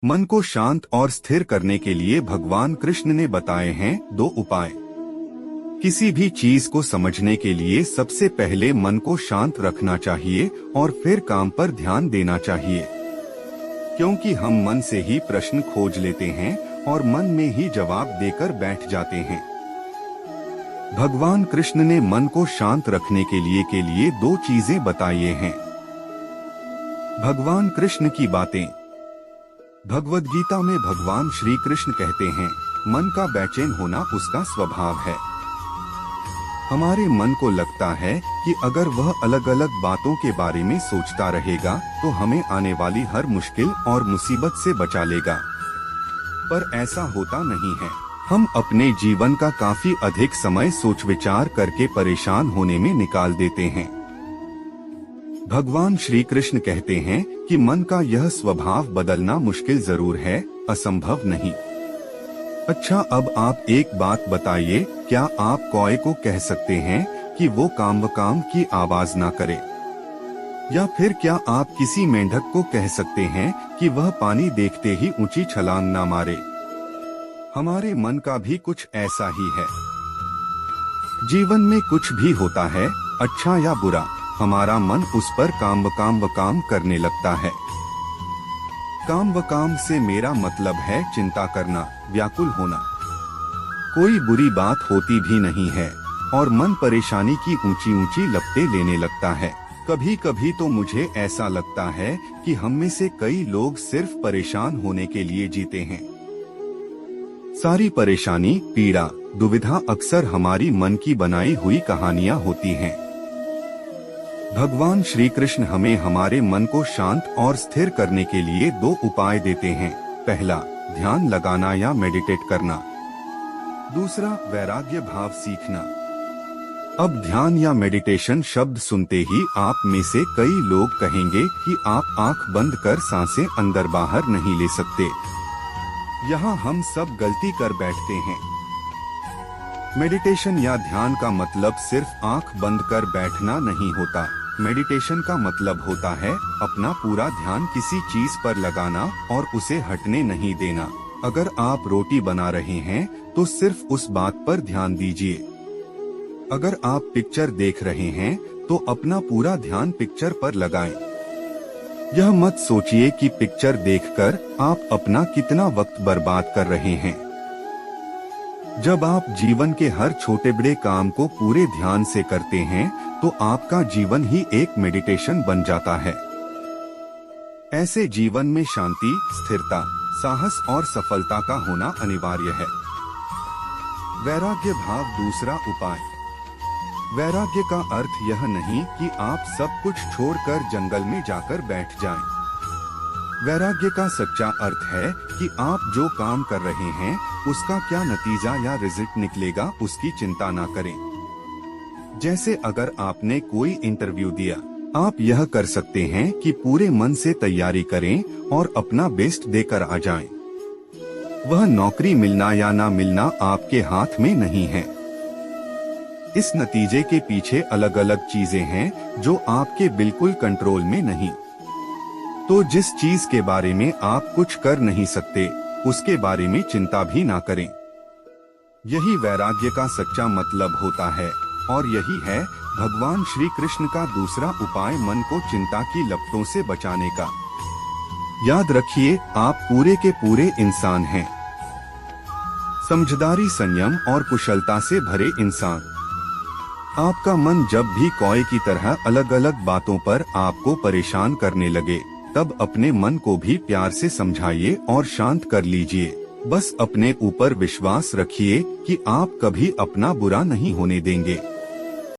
मन को शांत और स्थिर करने के लिए भगवान कृष्ण ने बताए हैं 2 उपाय। किसी भी चीज को समझने के लिए सबसे पहले मन को शांत रखना चाहिए और फिर काम पर ध्यान देना चाहिए, क्योंकि हम मन से ही प्रश्न खोज लेते हैं और मन में ही जवाब देकर बैठ जाते हैं। भगवान कृष्ण ने मन को शांत रखने के लिए 2 चीजें बताई हैं। भगवान कृष्ण की बातें। भगवद गीता में भगवान श्री कृष्ण कहते हैं, मन का बेचैन होना उसका स्वभाव है। हमारे मन को लगता है कि अगर वह अलग अलग बातों के बारे में सोचता रहेगा तो हमें आने वाली हर मुश्किल और मुसीबत से बचा लेगा, पर ऐसा होता नहीं है। हम अपने जीवन का काफी अधिक समय सोच विचार करके परेशान होने में निकाल देते हैं। भगवान श्री कृष्ण कहते हैं कि मन का यह स्वभाव बदलना मुश्किल जरूर है, असंभव नहीं। अच्छा, अब आप एक बात बताइए, क्या आप कौए को कह सकते हैं कि वो काम की आवाज ना करे? या फिर क्या आप किसी मेंढक को कह सकते हैं कि वह पानी देखते ही ऊंची छलांग ना मारे? हमारे मन का भी कुछ ऐसा ही है। जीवन में कुछ भी होता है, अच्छा या बुरा, हमारा मन उस पर काम करने लगता है। काम से मेरा मतलब है चिंता करना, व्याकुल होना। कोई बुरी बात होती भी नहीं है और मन परेशानी की ऊंची ऊंची लपटें लेने लगता है। कभी कभी तो मुझे ऐसा लगता है कि हम में से कई लोग सिर्फ परेशान होने के लिए जीते हैं। सारी परेशानी, पीड़ा, दुविधा अक्सर हमारी मन की बनाई हुई कहानियां होती हैं। भगवान श्री कृष्ण हमें हमारे मन को शांत और स्थिर करने के लिए 2 उपाय देते हैं। पहला, ध्यान लगाना या मेडिटेट करना। दूसरा, वैराग्य भाव सीखना। अब ध्यान या मेडिटेशन शब्द सुनते ही आप में से कई लोग कहेंगे कि आप आंख बंद कर सांसें अंदर बाहर नहीं ले सकते। यहाँ हम सब गलती कर बैठते हैं। मेडिटेशन या ध्यान का मतलब सिर्फ आंख बंद कर बैठना नहीं होता। मेडिटेशन का मतलब होता है अपना पूरा ध्यान किसी चीज पर लगाना और उसे हटने नहीं देना। अगर आप रोटी बना रहे हैं तो सिर्फ उस बात पर ध्यान दीजिए। अगर आप पिक्चर देख रहे हैं तो अपना पूरा ध्यान पिक्चर पर लगाएं। यह मत सोचिए कि पिक्चर देखकर आप अपना कितना वक्त बर्बाद कर रहे हैं। जब आप जीवन के हर छोटे बड़े काम को पूरे ध्यान से करते हैं तो आपका जीवन ही एक मेडिटेशन बन जाता है। ऐसे जीवन में शांति, स्थिरता, साहस और सफलता का होना अनिवार्य है। वैराग्य भाव दूसरा उपाय। वैराग्य का अर्थ यह नहीं कि आप सब कुछ छोड़कर जंगल में जाकर बैठ जाएं। वैराग्य का सच्चा अर्थ है कि आप जो काम कर रहे हैं उसका क्या नतीजा या रिजल्ट निकलेगा उसकी चिंता ना करें। जैसे अगर आपने कोई इंटरव्यू दिया, आप यह कर सकते हैं कि पूरे मन से तैयारी करें और अपना बेस्ट देकर आ जाएं। वह नौकरी मिलना या ना मिलना आपके हाथ में नहीं है। इस नतीजे के पीछे अलग अलग चीजें हैं जो आपके बिल्कुल कंट्रोल में नहीं। तो जिस चीज के बारे में आप कुछ कर नहीं सकते उसके बारे में चिंता भी ना करें। यही वैराग्य का सच्चा मतलब होता है और यही है भगवान श्री कृष्ण का दूसरा उपाय मन को चिंता की लपटों से बचाने का। याद रखिए, आप पूरे के पूरे इंसान हैं। समझदारी, संयम और कुशलता से भरे इंसान। आपका मन जब भी कौए की तरह अलग अलग बातों पर आपको परेशान करने लगे तब अपने मन को भी प्यार से समझाइए और शांत कर लीजिए। बस अपने ऊपर विश्वास रखिए कि आप कभी अपना बुरा नहीं होने देंगे।